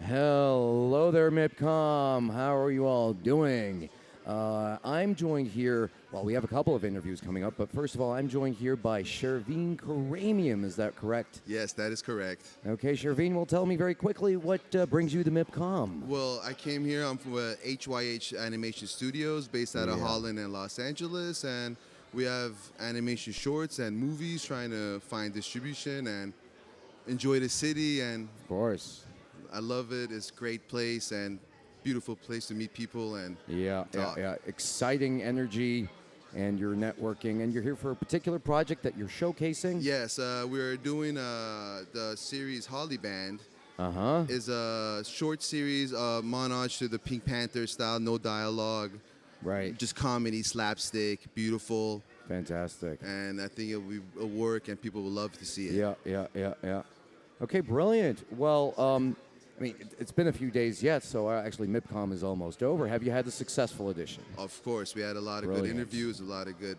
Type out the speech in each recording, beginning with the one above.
Hello there, MIPCOM. How are you all doing? I'm joined here, well, we have a couple of interviews coming up, but first of all, I'm joined here by Shervin Khorramianpour. Is that correct? Yes, that is correct. Okay, Shervin, well, tell me very quickly what brings you to MIPCOM. Well, I came here. I'm from HYH Animation Studios based out of Holland and Los Angeles, and we have animation shorts and movies trying to find distribution and enjoy the city. And Of course. I love it. It's a great place and beautiful place to meet people and talk. Yeah. Exciting energy, and you're networking, and you're here for a particular project that you're showcasing? Yes, we're doing the series Holly Band. Uh-huh. Is a short series, montage to the Pink Panther style, no dialogue. Right. Just comedy, slapstick, beautiful. Fantastic. And I think it will a work and people will love to see it. Yeah. Okay, brilliant. Well, I mean, it's been a few days yet, so actually MIPCOM is almost over. Have you had a successful edition? Of course, we had a lot of good interviews, a lot of good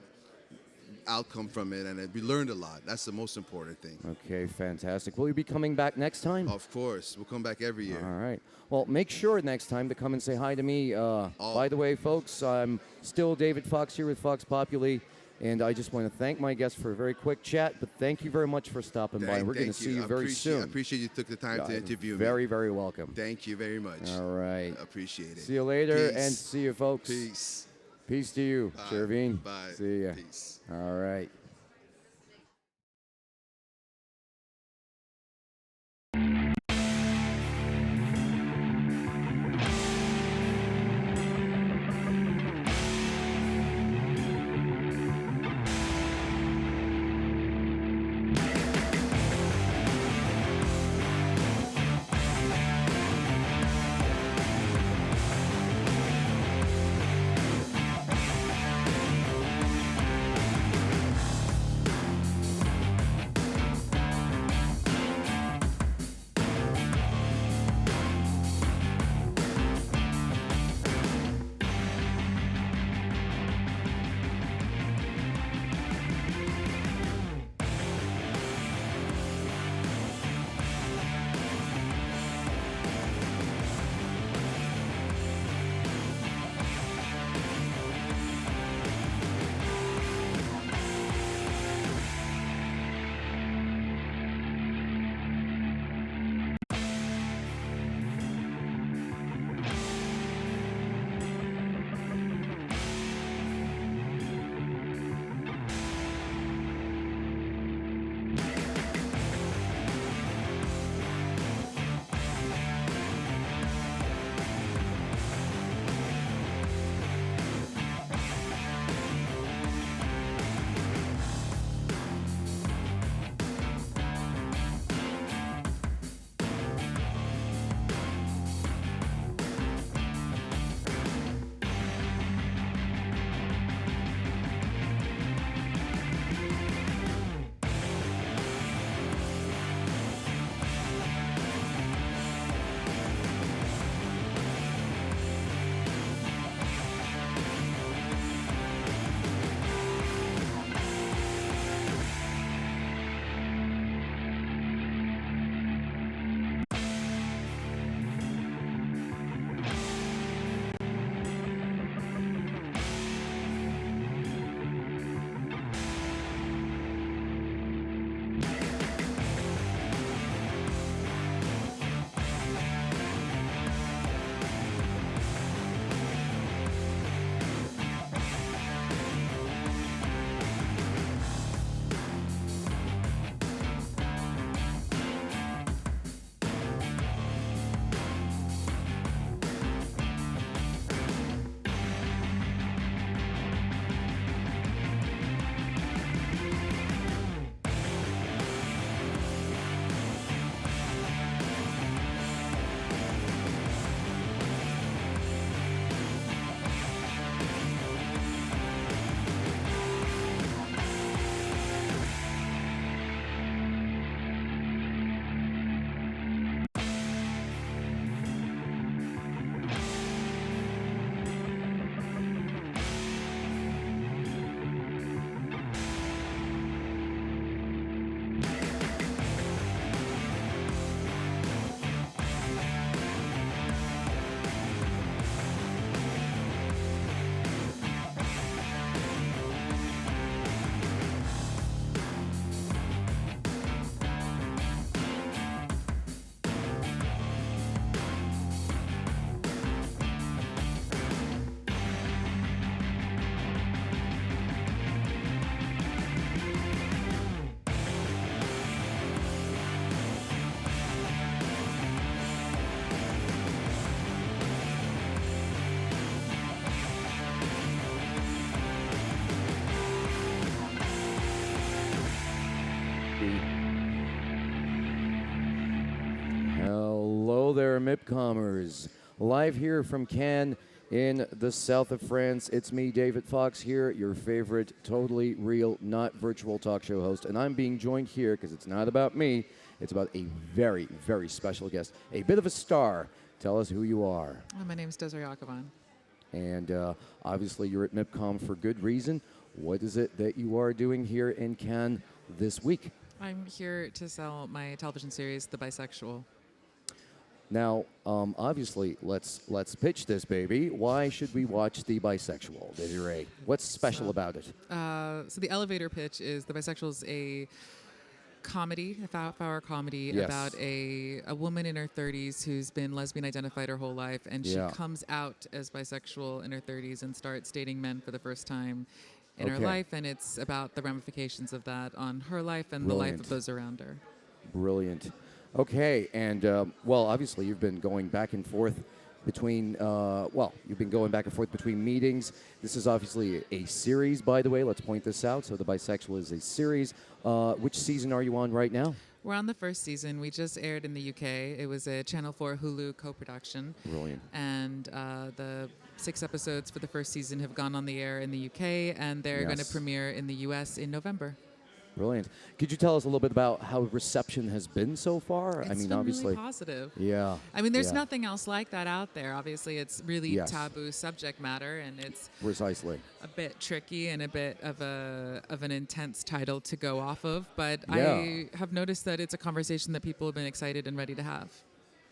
outcome from it, and we learned a lot. That's the most important thing. Okay, fantastic. Will you be coming back next time? Of course, we'll come back every year. All right. Well, make sure next time to come and say hi to me. By the way, folks, I'm still David Fox here with Fox Populi. And I just want to thank my guests for a very quick chat, but thank you very much for stopping by. We're going to see you very soon. I appreciate you took the time to interview me. Very, very welcome. Thank you very much. All right. I appreciate it. See you later, Peace. and see you, folks. Peace. Peace to you, Shervin. Bye. See ya. Peace. All right. there, MIPCOMers. Live here from Cannes in the south of France. It's me, David Fox, here, your favorite totally real, not virtual talk show host. And I'm being joined here, because it's not about me, it's about a very, very special guest, a bit of a star. Tell us who you are. My name is Desiree Akhavan. And obviously you're at MIPCOM for good reason. What is it that you are doing here in Cannes this week? I'm here to sell my television series, The Bisexual. Now, obviously, let's pitch this, baby. Why should we watch The Bisexual, Desiree? What's special about it? So the elevator pitch is The Bisexual is a comedy, a half-hour comedy Yes. about a woman in her 30s who's been lesbian identified her whole life, and she Yeah. comes out as bisexual in her 30s and starts dating men for the first time in her Okay. life, and it's about the ramifications of that on her life and the life Brilliant. of those around her. Brilliant. Okay, and well, obviously, you've been going back and forth between meetings. This is obviously a series, by the way. Let's point this out. So The Bisexual is a series. Which season are you on right now? We're on the first season. We just aired in the UK. It was a Channel 4 Hulu co-production. Brilliant. And the 6 episodes for the first season have gone on the air in the UK, and they're going to Yes. premiere in the US in November. Brilliant. Could you tell us a little bit about how reception has been so far? It's I mean, been obviously. really positive. Yeah. I mean, there's yeah, nothing else like that out there. Obviously, it's really Yes. taboo subject matter, and it's Precisely. a bit tricky and a bit of an intense title to go off of. But Yeah. I have noticed that it's a conversation that people have been excited and ready to have.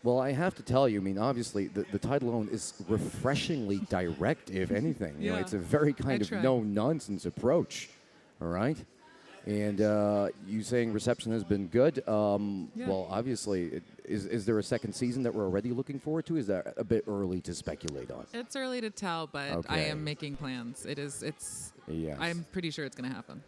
Well, I have to tell you, I mean, obviously, the title alone is refreshingly direct, if anything. You know, Yeah. it's a very kind of try. no-nonsense approach, all right? And you saying reception has been good. Well, obviously, is there a second season that we're already looking forward to? Is that a bit early to speculate on? It's early to tell, but I Okay. am making plans. It's. Yes. I'm pretty sure it's going to happen.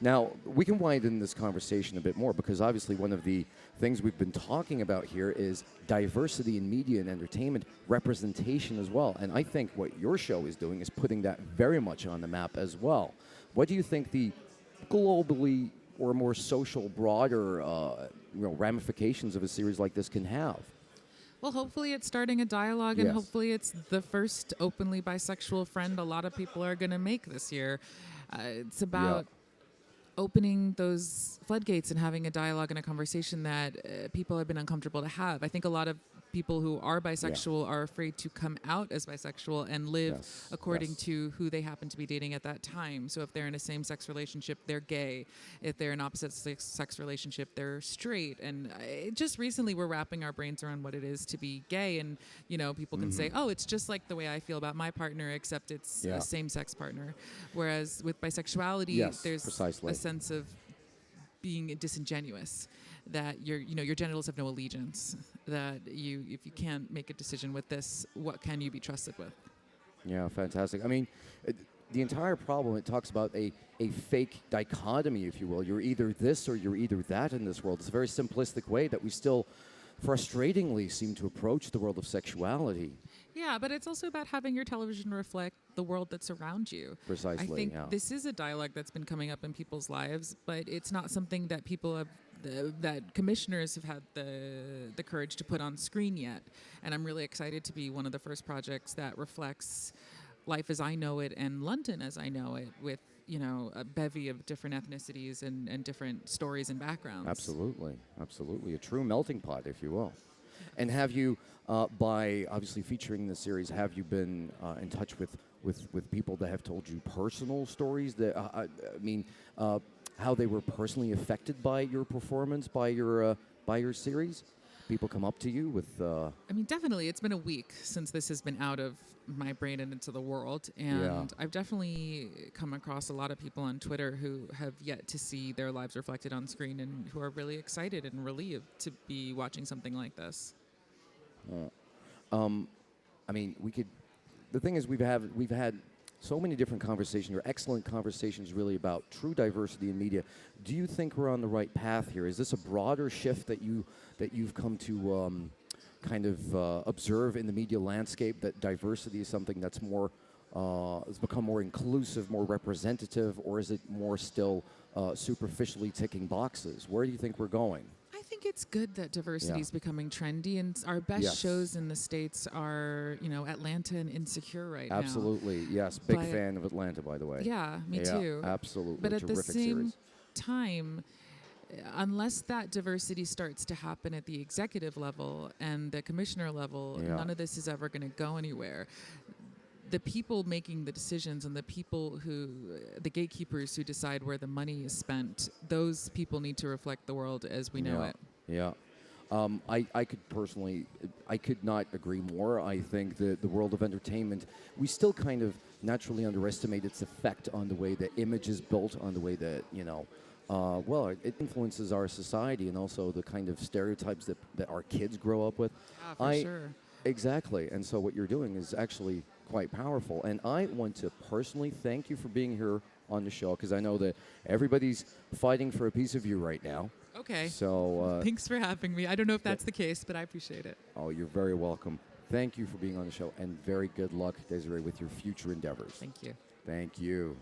Now, we can wind in this conversation a bit more because obviously one of the things we've been talking about here is diversity in media and entertainment, representation as well. And I think what your show is doing is putting that very much on the map as well. What do you think the globally or more social, broader ramifications of a series like this can have? Well, hopefully it's starting a dialogue, and Yes. hopefully it's the first openly bisexual friend a lot of people are going to make this year. It's about opening those floodgates and having a dialogue and a conversation that people have been uncomfortable to have. I think a lot of people who are bisexual are afraid to come out as bisexual and live Yes, according yes. to who they happen to be dating at that time. So if they're in a same-sex relationship, they're gay. If they're in an opposite-sex relationship, they're straight. And just recently we're wrapping our brains around what it is to be gay. And, you know, people can say, oh, it's just like the way I feel about my partner, except it's Yeah. a same-sex partner. Whereas with bisexuality, Yes, there's precisely. a sense of being disingenuous, that your genitals have no allegiance, that if you can't make a decision with this, what can you be trusted with? Yeah, fantastic. I mean, the entire problem, it talks about a fake dichotomy, if you will. You're either this or you're either that in this world. It's a very simplistic way that we still frustratingly seem to approach the world of sexuality. Yeah, but it's also about having your television reflect the world that's around you. Precisely, I think yeah. this is a dialogue that's been coming up in people's lives, but it's not something that people have, that commissioners have had the courage to put on screen yet. And I'm really excited to be one of the first projects that reflects life as I know it and London as I know it, with, you know, a bevy of different ethnicities and different stories and backgrounds. Absolutely, absolutely. A true melting pot, if you will. And have you, by obviously featuring the series, have you been in touch with people that have told you personal stories that, how they were personally affected by your performance, by your series? People come up to you with... I mean, definitely. It's been a week since this has been out of my brain and into the world. And Yeah. I've definitely come across a lot of people on Twitter who have yet to see their lives reflected on screen and who are really excited and relieved to be watching something like this. I mean, we could... The thing is, we've had so many different conversations, or excellent conversations, really, about true diversity in media. Do you think we're on the right path here? Is this a broader shift that you've come to kind of observe in the media landscape, that diversity is something that's more has become more inclusive, more representative, or is it more still superficially ticking boxes? Where do you think we're going? I think it's good that diversity is becoming trendy, and our best Yes. shows in the States are, Atlanta and Insecure right now. Absolutely, yes. Big But- fan of Atlanta, by the way. Yeah, me too. Absolutely. But at the Terrific same series. time, unless that diversity starts to happen at the executive level and the commissioner level, Yeah. none of this is ever going to go anywhere. The people making the decisions and the the gatekeepers who decide where the money is spent, those people need to reflect the world as we know it. Yeah. I could not agree more. I think that the world of entertainment, we still kind of naturally underestimate its effect on the way the image is built, on the way that, it influences our society and also the kind of stereotypes that our kids grow up with. Yeah, for sure. Exactly. And so what you're doing is actually quite powerful. And I want to personally thank you for being here on the show, because I know that everybody's fighting for a piece of you right now. Okay. So Thanks for having me. I don't know if that's the case, but I appreciate it. oh, you're very welcome. Thank you for being on the show, and very good luck, Desiree, with your future endeavors. Thank you. Thank you.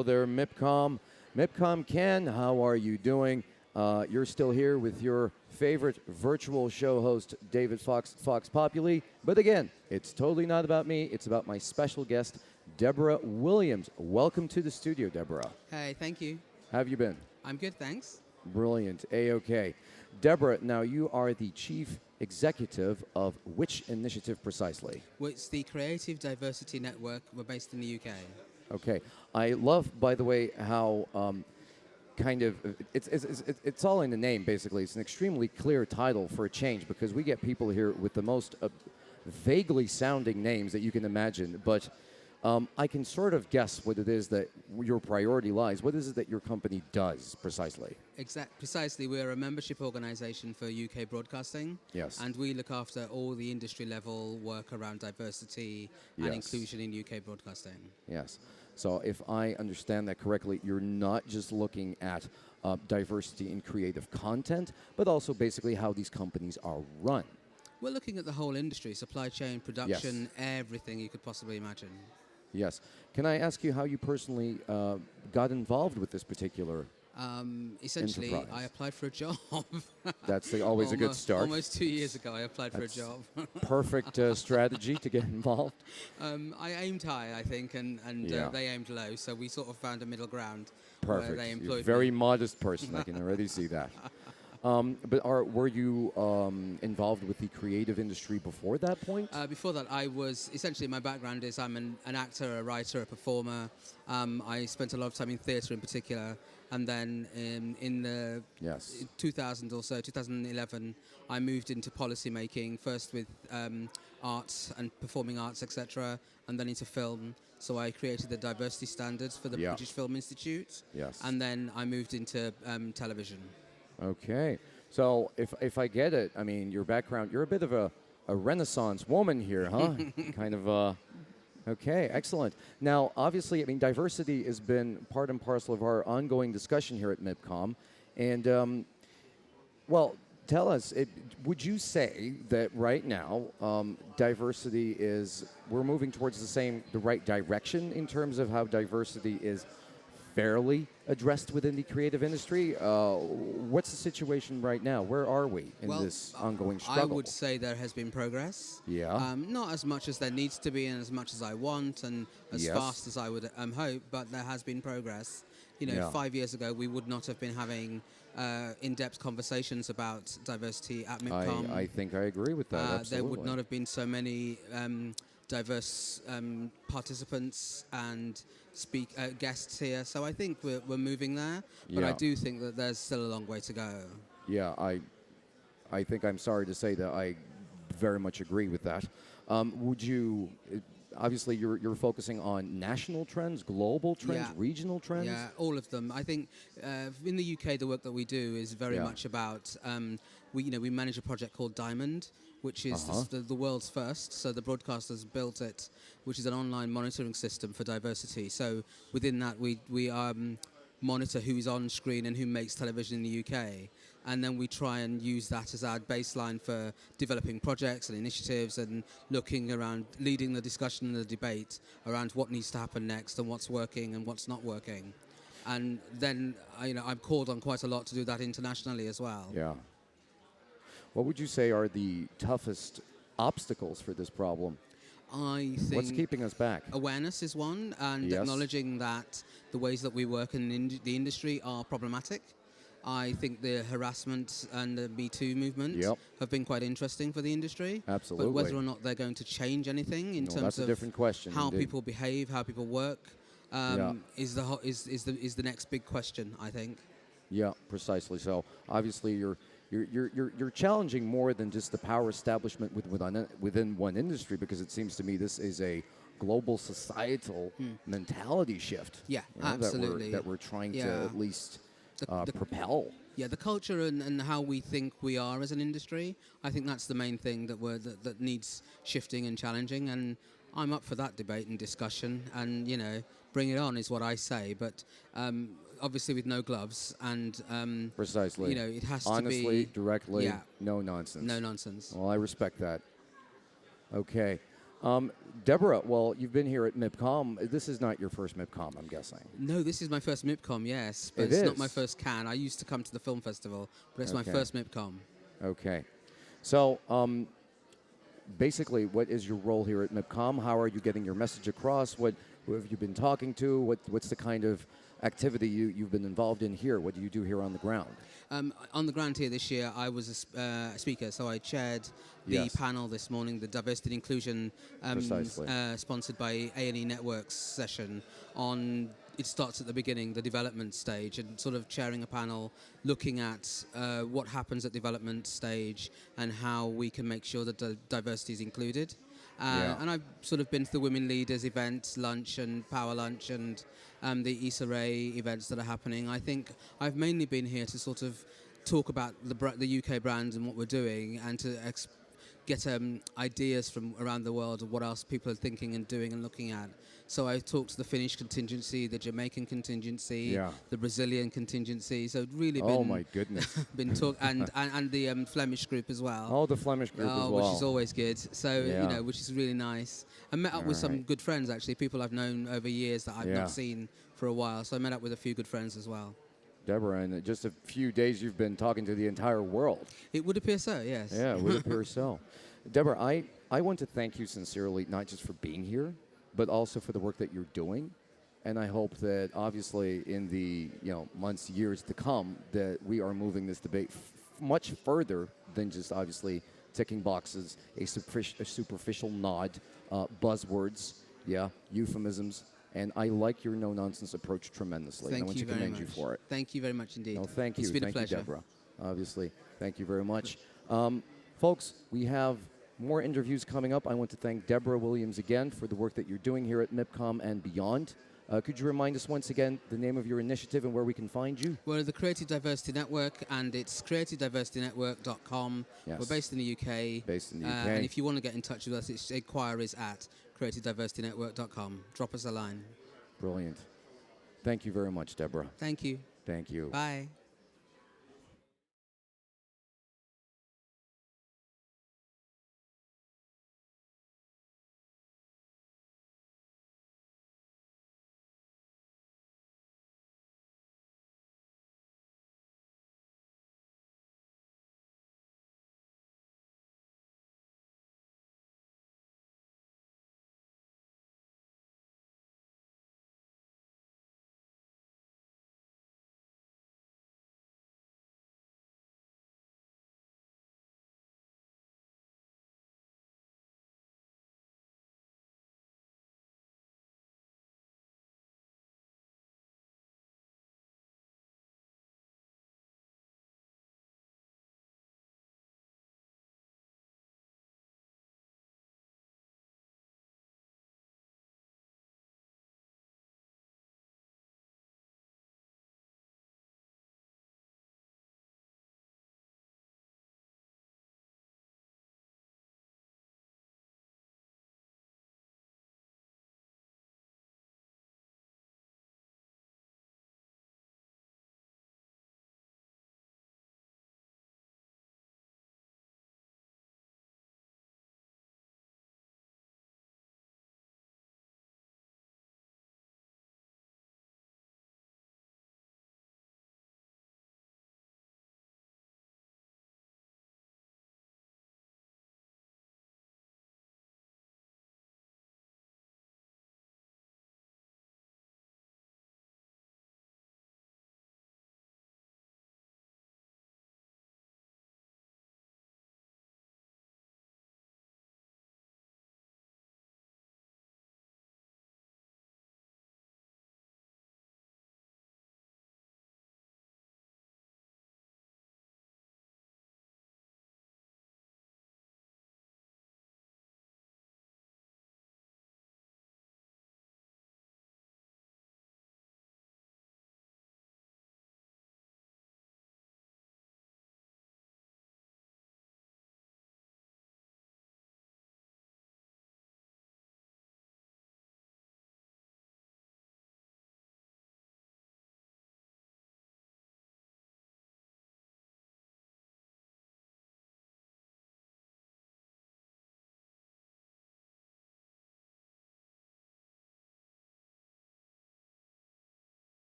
Hello there, MIPCOM. MIPCOM Ken, how are you doing? You're still here with your favorite virtual show host, David Fox Populi. But again, it's totally not about me. It's about my special guest, Deborah Williams. Welcome to the studio, Deborah. Hey, thank you. How have you been? I'm good, thanks. Brilliant. A-OK. Deborah, now you are the chief executive of which initiative precisely? Well, it's the Creative Diversity Network. We're based in the UK. Okay. I love, by the way, how it's all in the name, basically. It's an extremely clear title for a change because we get people here with the most vaguely sounding names that you can imagine. But I can sort of guess what it is that your priority lies. What is it that your company does precisely? Precisely. We're a membership organisation for UK broadcasting. Yes. And we look after all the industry level work around diversity and inclusion in UK broadcasting. Yes. So if I understand that correctly, you're not just looking at diversity in creative content, but also basically how these companies are run. We're looking at the whole industry, supply chain, production, everything you could possibly imagine. Yes. Can I ask you how you personally got involved with this particular Essentially, enterprise? I applied for a job. That's always a good start. Almost 2 years ago, I applied for a job. Perfect strategy to get involved. I aimed high, I think, and they aimed low, so we sort of found a middle ground. Perfect. Where they employed You're a very me. modest person. I can already see that. But were you involved with the creative industry before that point? Before that, I was essentially, my background is I'm an actor, a writer, a performer. I spent a lot of time in theatre in particular. And then in the 2000 or so, 2011, I moved into policy making, first with arts and performing arts, etc., and then into film. So I created the diversity standards for the British Film Institute. Yes. And then I moved into television. Okay. So if I get it, I mean, your background, you're a bit of a Renaissance woman here, huh? Kind of, okay, excellent. Now, obviously, I mean, diversity has been part and parcel of our ongoing discussion here at MIPCOM. And, well, tell us, would you say that right now diversity we're moving towards the right direction in terms of how diversity is fairly addressed within the creative industry? What's the situation right now? Where are we in this ongoing struggle? I would say there has been progress. Yeah. Not as much as there needs to be and as much as I want and as fast as I would hope, but there has been progress. 5 years ago, we would not have been having in-depth conversations about diversity at MIPCOM. I think I agree with that, absolutely. There would not have been so many diverse participants and guests here. So I think we're moving there, but I do think that there's still a long way to go. Yeah, I think I'm sorry to say that I very much agree with that. Would you... Obviously, you're focusing on national trends, global trends, regional trends? Yeah, all of them. I think in the UK, the work that we do is very much about... we manage a project called Diamond, which is the world's first. So the broadcasters built it, which is an online monitoring system for diversity. So within that, we monitor who's on screen and who makes television in the UK. And then we try and use that as our baseline for developing projects and initiatives and looking around, leading the discussion and the debate around what needs to happen next and what's working and what's not working. And then, I'm called on quite a lot to do that internationally as well. Yeah. What would you say are the toughest obstacles for this problem? I think what's keeping us back? Awareness is one, and acknowledging that the ways that we work in the industry are problematic. I think the harassment and the Me Too movement have been quite interesting for the industry. Absolutely. But whether or not they're going to change anything in terms that's a of different question, how people behave, how people work, is the next big question, I think. Yeah, precisely. So obviously you're challenging more than just the power establishment within one industry, because it seems to me this is a global societal mentality shift. Yeah, absolutely. That we're trying to at least propel. Yeah, the culture and how we think we are as an industry, I think that's the main thing that needs shifting and challenging, and I'm up for that debate and discussion, and bring it on is what I say, but obviously with no gloves and precisely. It has honestly, to be directly, no nonsense. No nonsense. Well, I respect that. Okay. Deborah, well, you've been here at MIPCOM. This is not your first MIPCOM, I'm guessing. No, this is my first MIPCOM, yes. But It it's not is? my first Cannes. I used to come to the film festival, but it's my Okay. first MIPCOM. Okay. So, basically, what is your role here at MIPCOM? How are you getting your message across? Who have you been talking to? What's the kind of activity you've been involved in here? What do you do here on the ground? On the ground here this year, I was a speaker, so I chaired the Yes. panel this morning, the Diversity and Inclusion Precisely. sponsored by A&E Networks session on, it starts at the beginning, the development stage, and sort of chairing a panel looking at what happens at development stage and how we can make sure that the diversity is included. Yeah. And I've sort of been to the Women Leaders event, lunch and power lunch, and the Issa Rae events that are happening. I think I've mainly been here to sort of talk about the UK brand and what we're doing, and to get ideas from around the world of what else people are thinking and doing and looking at. So I talked to the Finnish contingency, the Jamaican contingency, Yeah. the Brazilian contingency. So really Oh been my goodness. been talk and the Flemish group as well. Oh, the Flemish group as well. Which is always good. So, Yeah. which is really nice. I met up with some Alright. good friends, actually, people I've known over years that I've Yeah. not seen for a while. So I met up with a few good friends as well. Deborah, in just a few days, you've been talking to the entire world. It would appear so, yes. Yeah, it would appear so. Deborah, I want to thank you sincerely, not just for being here, but also for the work that you're doing. And I hope that, obviously, in the months, years to come, that we are moving this debate much further than just, obviously, ticking boxes, a superficial nod, buzzwords, euphemisms. And I like your no-nonsense approach tremendously. Thank and I want you to very commend much. you for it. Thank you very much indeed. No, thank you. It's been Thank a pleasure. you, Deborah. Obviously, thank you very much. Folks, we have more interviews coming up. I want to thank Deborah Williams again for the work that you're doing here at MIPCOM and beyond. Could you remind us once again the name of your initiative and where we can find you? We're the Creative Diversity Network, and it's creativediversitynetwork.com. Yes. We're based in the UK. Based in the UK. And if you want to get in touch with us, it's inquiries at creativediversitynetwork.com. Drop us a line. Brilliant. Thank you very much, Deborah. Thank you. Thank you. Bye.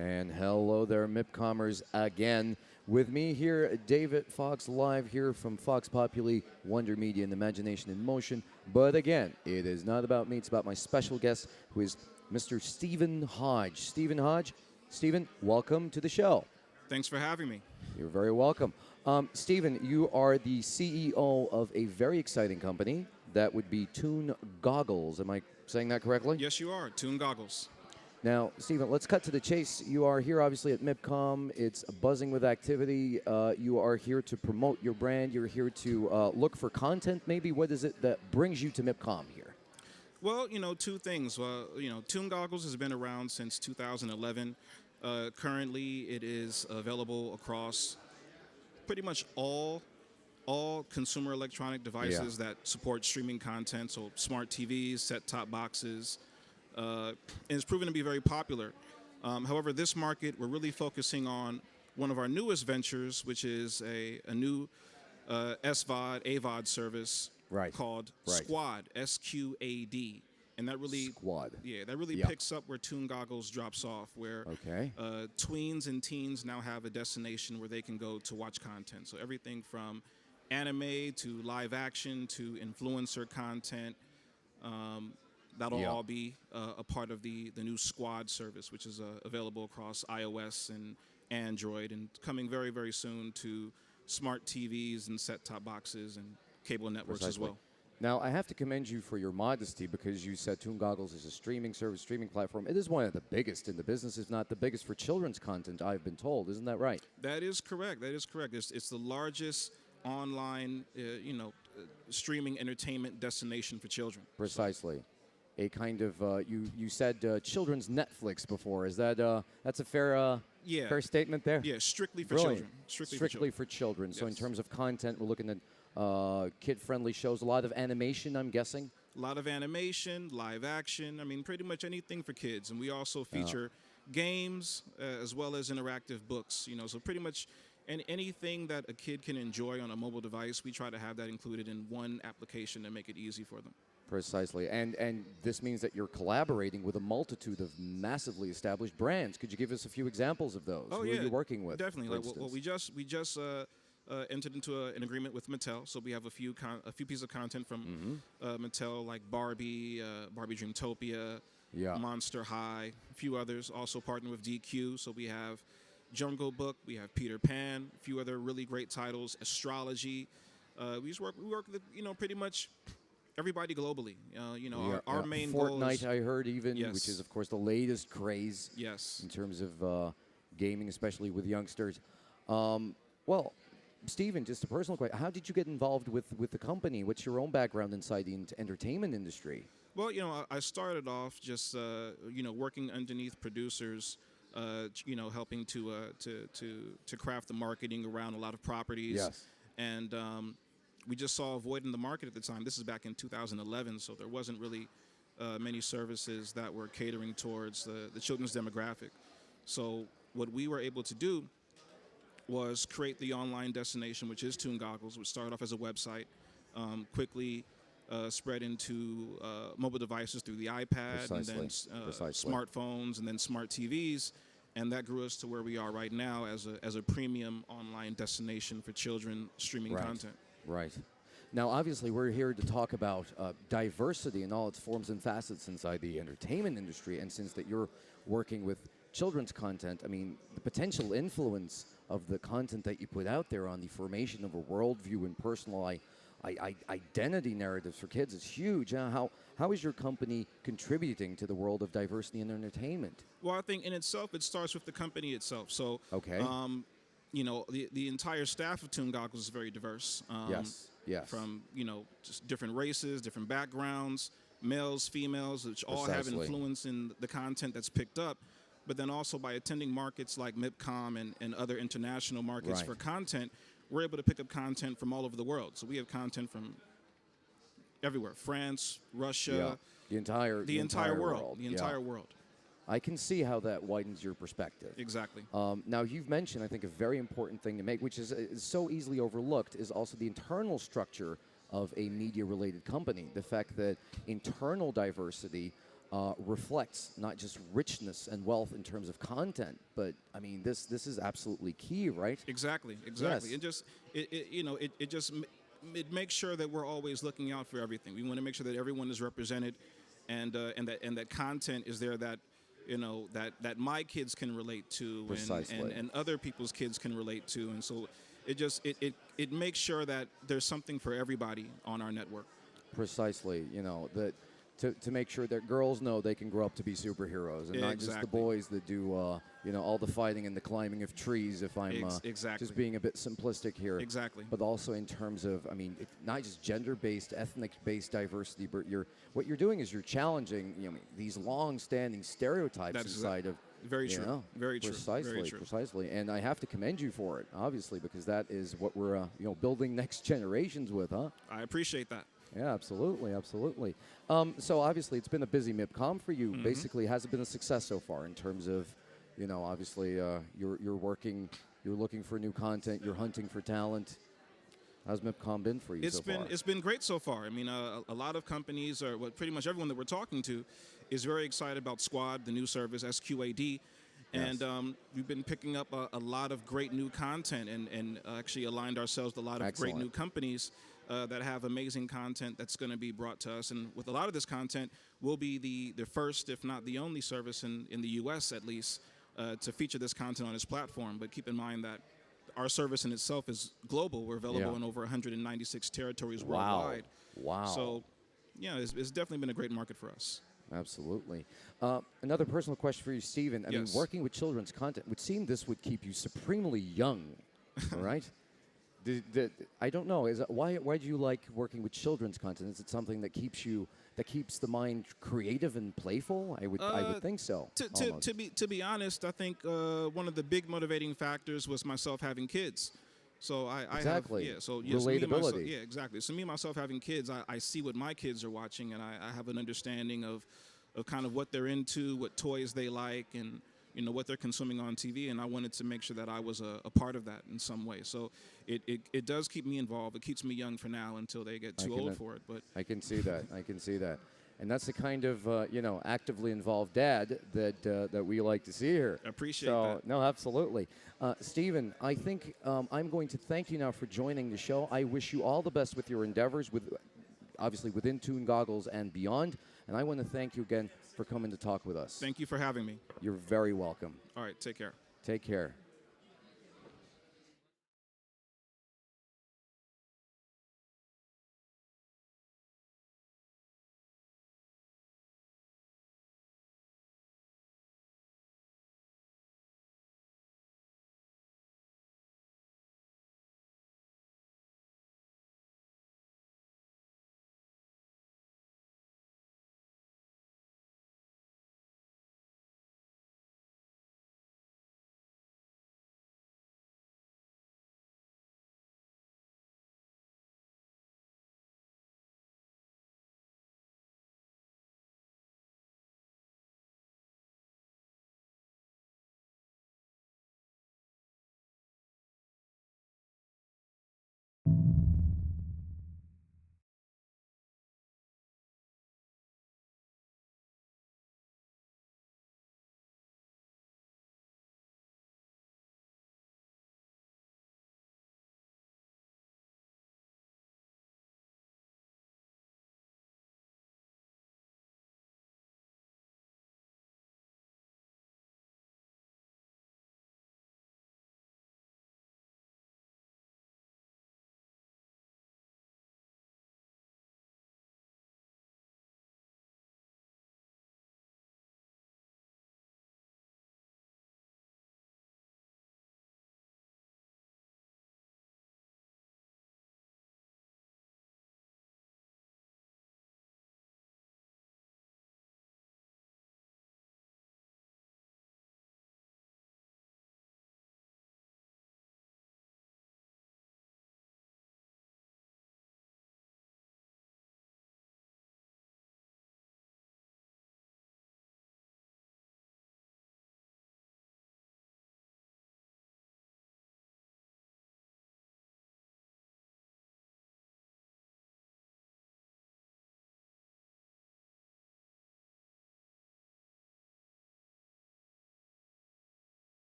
And hello there, MIPCOMers again. With me here, David Fox, live here from Fox Populi, Wonder Media and Imagination in Motion. But again, it is not about me, it's about my special guest, who is Mr. Stephen Hodge. Stephen, welcome to the show. Thanks for having me. You're very welcome. Stephen, you are the CEO of a very exciting company. That would be Toon Goggles. Am I saying that correctly? Yes, you are. Toon Goggles. Now, Stephen, let's cut to the chase. You are here, obviously, at MIPCOM. It's buzzing with activity. You are here to promote your brand. You're here to look for content, maybe. What is it that brings you to MIPCOM here? Well, two things. Toon Goggles has been around since 2011. Currently, it is available across pretty much all consumer electronic devices that support streaming content, so smart TVs, set-top boxes, and it's proven to be very popular. However, this market, we're really focusing on one of our newest ventures, which is a new SVOD, AVOD service called Squad, SQAD. And that really picks up where Toon Goggles drops off, where tweens and teens now have a destination where they can go to watch content. So everything from anime to live action to influencer content, that'll all be a part of the new Squad service, which is available across iOS and Android, and coming very, very soon to smart TVs and set-top boxes and cable networks as well. Now, I have to commend you for your modesty, because you said Toon Goggles is a streaming service, streaming platform. It is one of the biggest in the business, if not the biggest for children's content, I've been told. Isn't that right? That is correct. It's the largest online, streaming entertainment destination for children. Precisely. A kind of, you said children's Netflix before. Is that, that's a fair statement there? Yeah, strictly for Brilliant. children. Strictly for children. So in terms of content, we're looking at kid-friendly shows, a lot of animation, I'm guessing. A lot of animation, live action. I mean, pretty much anything for kids. And we also feature games as well as interactive books. So pretty much anything that a kid can enjoy on a mobile device, we try to have that included in one application to make it easy for them. Precisely. And this means that you're collaborating with a multitude of massively established brands. Could you give us a few examples of those? Who are you working with? Definitely. We just entered into an agreement with Mattel, so we have a few pieces of content from Mattel, like Barbie, Barbie Dreamtopia, Monster High, a few others. Also partnered with DQ, so we have Jungle Book, we have Peter Pan, a few other really great titles, Astrology. We work with pretty much everybody globally. Our main goal is Fortnite, I heard, even, which is of course the latest craze. Yes. In terms of gaming, especially with youngsters. Well, Stephen, just a personal question. How did you get involved with the company? What's your own background inside the entertainment industry? Well, I started off just, working underneath producers, helping to craft the marketing around a lot of properties. Yes. And we just saw a void in the market at the time. This is back in 2011, so there wasn't really many services that were catering towards the children's demographic. So what we were able to do was create the online destination, which is Toon Goggles, which started off as a website, quickly spread into mobile devices through the iPad, and then smartphones, and then smart TVs, and that grew us to where we are right now as a premium online destination for children streaming content. Right. Now, obviously, we're here to talk about diversity in all its forms and facets inside the entertainment industry, and since that you're working with children's content, I mean, the potential influence of the content that you put out there on the formation of a worldview and personal identity narratives for kids is huge. How is your company contributing to the world of diversity in entertainment? Well, I think in itself, it starts with the company itself. So, the entire staff of Toon Goggles is very diverse. Yes. From, just different races, different backgrounds, males, females, which all have influence in the content that's picked up. But then also by attending markets like MIPCOM and other international markets for content, we're able to pick up content from all over the world. So we have content from everywhere: France, Russia, the entire world. The entire world. I can see how that widens your perspective. Exactly. Now, you've mentioned, I think, a very important thing to make, which is so easily overlooked, is also the internal structure of a media-related company. The fact that internal diversity reflects not just richness and wealth in terms of content, but I mean this is absolutely key, right? Exactly. Yes. It makes sure that we're always looking out for everything. We want to make sure that everyone is represented, and that content is there that that my kids can relate to, Precisely. and other people's kids can relate to, and so it makes sure that there's something for everybody on our network. Precisely, that to make sure that girls know they can grow up to be superheroes and not just the boys that do all the fighting and the climbing of trees, if I'm Exactly. just being a bit simplistic here. Exactly. But also in terms of, I mean, not just gender-based, ethnic-based diversity, but what you're doing is you're challenging these long-standing stereotypes inside of. Very true. Very true. Precisely, Very true. precisely. And I have to commend you for it, obviously, because that is what we're building next generations with, huh? I appreciate that. Yeah, absolutely, absolutely. So obviously, it's been a busy MIPCOM for you. Basically, has it been a success so far in terms of, obviously you're working, you're looking for new content, you're hunting for talent. How's MIPCOM been for you so far? It's been great so far. I mean, a lot of companies, or pretty much everyone that we're talking to, is very excited about Squad, the new service, SQAD. Yes. And we've been picking up a lot of great new content, and actually aligned ourselves with a lot of great new companies that have amazing content that's going to be brought to us. And with a lot of this content, we'll be the first, if not the only service in the U.S. at least, to feature this content on its platform. But keep in mind that our service in itself is global. We're available in over 196 territories worldwide. Wow. So, yeah, it's definitely been a great market for us. Absolutely. Another personal question for you, Stephen. I mean, Yes. working with children's content would seem this would keep you supremely young, all right? I don't know. Why do you like working with children's content? Is it something that keeps the mind creative and playful? I would think so. To be honest, I think one of the big motivating factors was myself having kids. So Exactly. I have, so yes, Relatability. Yeah, exactly. So me myself having kids, I see what my kids are watching, and I have an understanding of kind of what they're into, what toys they like, and what they're consuming on TV, and I wanted to make sure that I was a part of that in some way. So it does keep me involved. It keeps me young for now until they get too old for it. But I can see that. I can see that. And that's the kind of actively involved dad that we like to see here. Appreciate that. No, absolutely. Stephen, I think I'm going to thank you now for joining the show. I wish you all the best with your endeavors, obviously within Toon Goggles and beyond. And I want to thank you again for coming to talk with us. Thank you for having me. You're very welcome. All right, take care. Take care.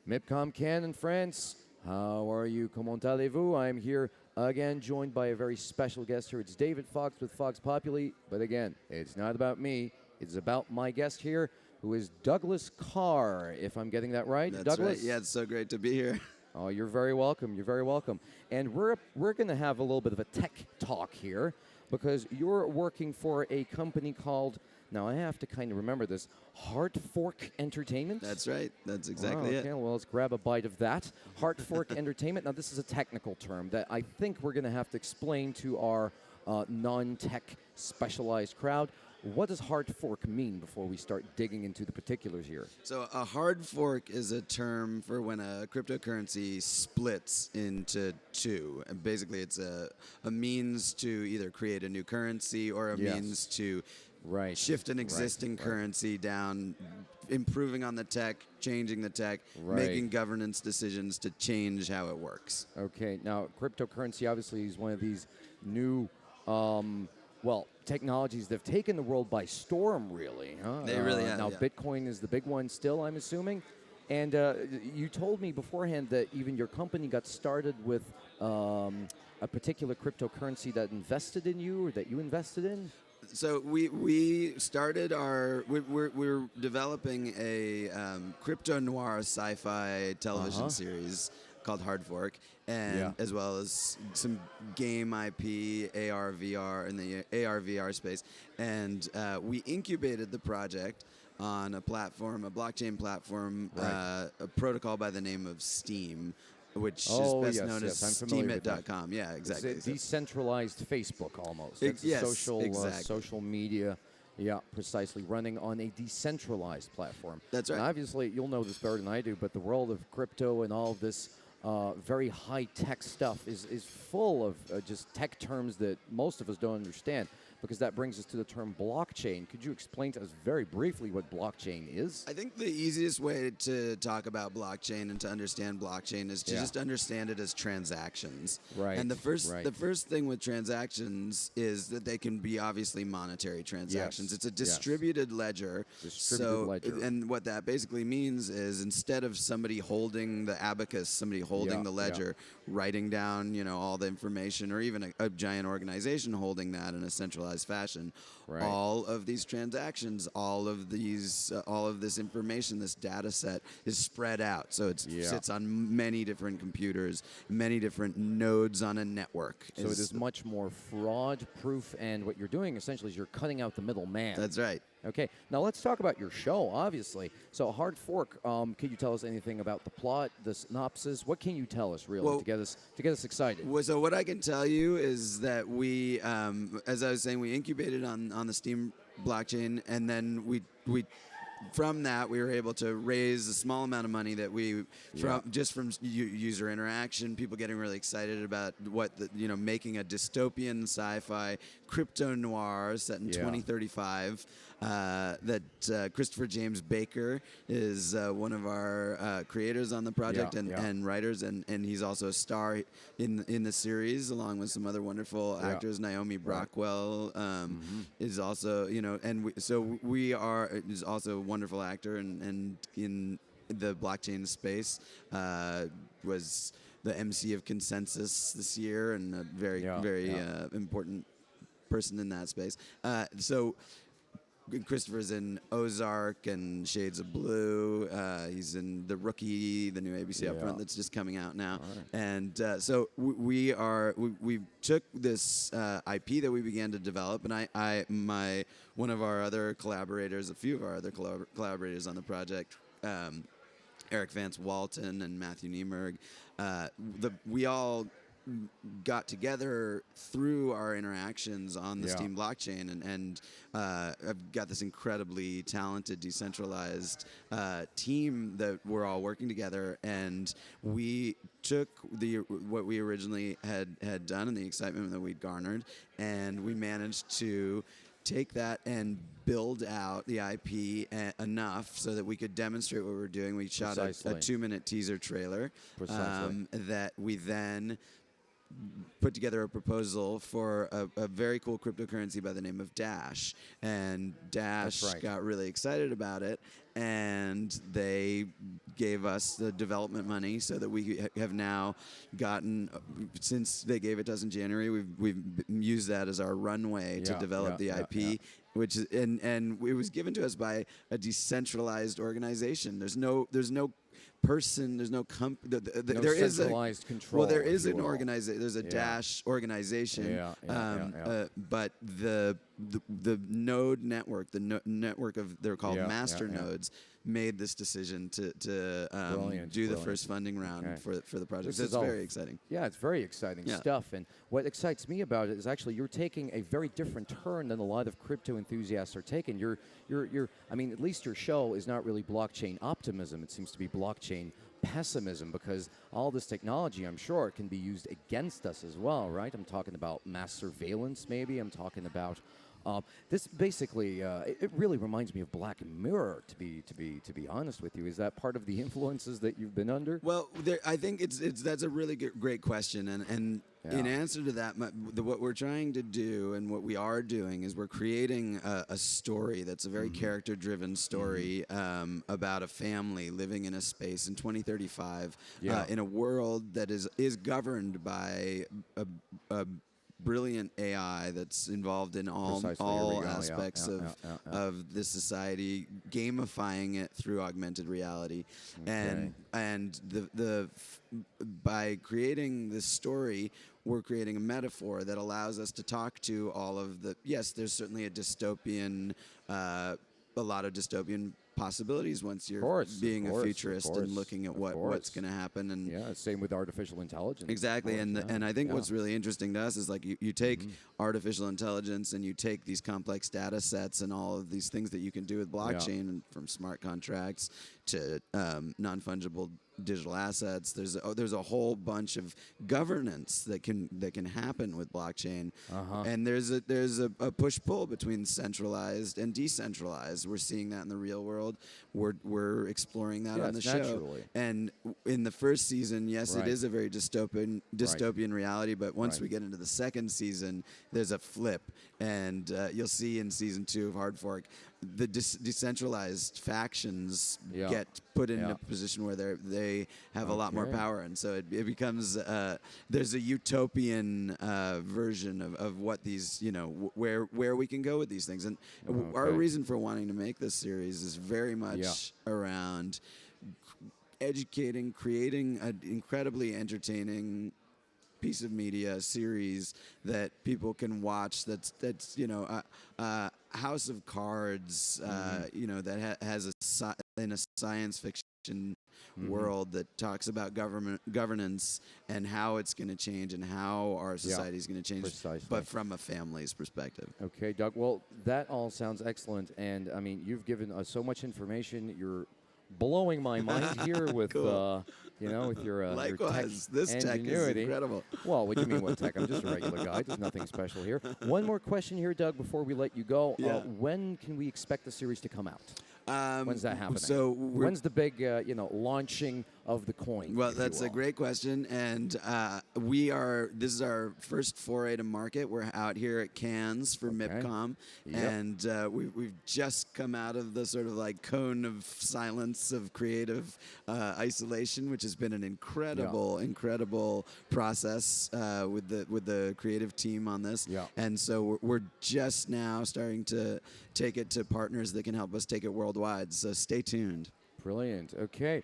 MIPCOM Can in France. How are you? Comment allez-vous? I'm here again, joined by a very special guest here. It's David Fox with Fox Populi. But again, it's not about me. It's about my guest here, who is Douglas Karr, if I'm getting that right. That's Douglas? right. Yeah, it's so great to be here. Oh, you're very welcome. You're very welcome. And we're going to have a little bit of a tech talk here because you're working for a company called, now I have to kind of remember this, Hardfork Entertainment? That's right. That's exactly Okay, it. well, let's grab a bite of that. Hardfork Entertainment. Now, this is a technical term that I think we're going to have to explain to our non-tech specialized crowd. What does hard fork mean before we start digging into the particulars here? So a hard fork is a term for when a cryptocurrency splits into two. And basically, it's a means to either create a new currency or a means to shift an existing currency down, improving on the tech, changing the tech, making governance decisions to change how it works. Okay, now cryptocurrency obviously is one of these new technologies that have taken the world by storm, really. Huh? They really have. Now, Bitcoin is the big one still, I'm assuming. And you told me beforehand that even your company got started with a particular cryptocurrency that invested in you or that you invested in? So we started we're developing a crypto noir sci-fi television series called Hardfork, and as well as some game IP, AR, VR, in the AR, VR space. And we incubated the project on a platform, a blockchain platform, a protocol by the name of Steam, which is best known as steemit.com. Yeah, exactly. It's a decentralized Facebook almost. It's social media. Yeah, precisely, running on a decentralized platform. That's right. And obviously, you'll know this better than I do, but the world of crypto and all of this very high-tech stuff is full of just tech terms that most of us don't understand, because that brings us to the term blockchain. Could you explain to us very briefly what blockchain is? I think the easiest way to talk about blockchain and to understand blockchain is to just understand it as transactions. Right. And the first thing with transactions is that they can be obviously monetary transactions. It's a distributed ledger. And what that basically means is instead of somebody holding the abacus, somebody holding the ledger, writing down, all the information, or even a giant organization holding that in a centralized fashion, all of these transactions, all of this information, this data set is spread out. So it sits on many different computers, many different nodes on a network. So it is much more fraud-proof, and what you're doing essentially is you're cutting out the middleman. That's right. Okay, now let's talk about your show, obviously. So Hardfork, can you tell us anything about the plot, the synopsis? What can you tell us, really, to get us excited? So what I can tell you is that we, as I was saying, we incubated on the Steam blockchain, and then we from that, we were able to raise a small amount of money that from user interaction, people getting really excited about making a dystopian sci-fi crypto noir set in 2035. That Christopher James Baker is one of our creators on the project and writers, and he's also a star in the series along with some other wonderful actors. Naomi Brockwell is also is also a wonderful actor and in the blockchain space, was the MC of Consensus this year and a very important person in that space. So Christopher's in Ozark and Shades of Blue. He's in The Rookie, the new ABC upfront that's just coming out now. Right. And so we took this IP that we began to develop, and one of our other collaborators, a few of our other collaborators on the project, Eric Vance Walton and Matthew Niemerg, we all got together through our interactions on the Steam blockchain, and I've got this incredibly talented, decentralized team that we're all working together, and we took what we originally had done and the excitement that we'd garnered, and we managed to take that and build out the IP enough so that we could demonstrate what we're doing. We shot a 2-minute teaser trailer that we then put together a proposal for a very cool cryptocurrency by the name of Dash, and Dash got really excited about it, and they gave us the development money so that we have now gotten, since they gave it to us in January, we've used that as our runway to develop the IP. Which is, and it was given to us by a decentralized organization. There's no person. There's no company. There is centralized control. Well, there is an organization. There's a Dash organization. But the node network, network of, they're called master nodes, made this decision to do the first funding round for the project. So it's very exciting. Yeah, it's very exciting stuff. And what excites me about it is actually you're taking a very different turn than a lot of crypto enthusiasts are taking. I mean, at least your show is not really blockchain optimism. It seems to be blockchain pessimism, because all this technology, I'm sure, can be used against us as well, right? I'm talking about mass surveillance, maybe. I'm talking about this basically, it really reminds me of Black Mirror, to be honest with you. Is that part of the influences that you've been under? Well, I think that's a really great question, and in answer to that, what we're trying to do and what we are doing is we're creating a story that's a very character-driven story about a family living in a space in 2035 in a world that is governed by a brilliant AI that's involved in all aspects of this society, gamifying it through augmented reality, and by creating this story, we're creating a metaphor that allows us to talk to all of the. Yes, there's certainly a lot of dystopian possibilities once you're being a futurist and looking at what's going to happen. And same with artificial intelligence. Exactly, and I think what's really interesting to us is like you take artificial intelligence and you take these complex data sets and all of these things that you can do with blockchain, and from smart contracts to non-fungible digital assets. There's a whole bunch of governance that can happen with blockchain, and there's a push-pull between centralized and decentralized. We're seeing that in the real world. We're exploring that on the show. And in the first season, yes, it is a very dystopian reality. But once we get into the second season, there's a flip, and you'll see in season 2 of Hardfork, the decentralized factions get put in a position where they have a lot more power, and so it becomes there's a utopian version of what these, where we can go with these things. And our reason for wanting to make this series is very much around educating, creating an incredibly entertaining piece of media series that people can watch. That's House of Cards, that has in a science fiction world that talks about governance and how it's going to change and how our society is going to change, but from a family's perspective. Okay, Doug. Well, that all sounds excellent, and I mean, you've given us so much information. You're blowing my mind here with with your likewise. Your this tech is incredible. Well, what do you mean what tech? I'm just a regular guy. There's nothing special here. One more question here, Doug, before we let you go. When can we expect the series to come out? When's that happening? So when's the big, launching of the coin? Well, that's a great question, and this is our first foray to market. We're out here at Cannes for MIPCOM, and we've just come out of the sort of like cone of silence of creative isolation, which has been an incredible process with the creative team on this. And so we're just now starting to take it to partners that can help us take it worldwide. So stay tuned. Brilliant. Okay.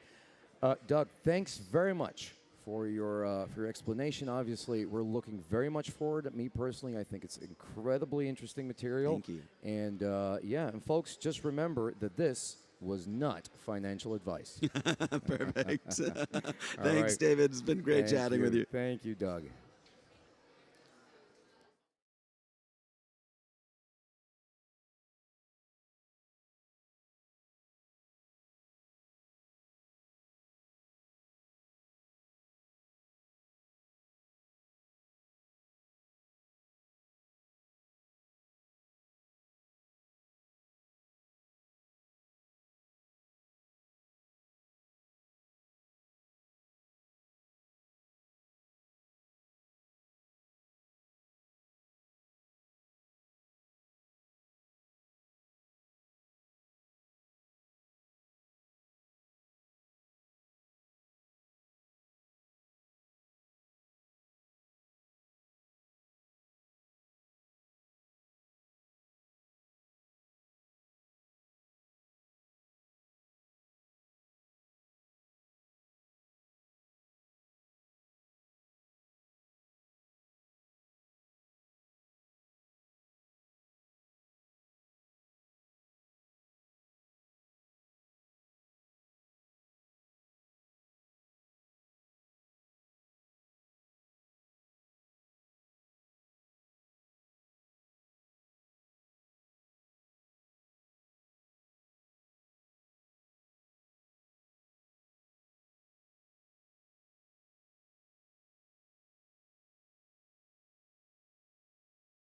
Doug, thanks very much for your explanation. Obviously, we're looking very much forward. Me personally, I think it's incredibly interesting material. Thank you. And and folks, just remember that this was not financial advice. Perfect. Thanks, David. It's been great chatting with you. Thank you, Doug.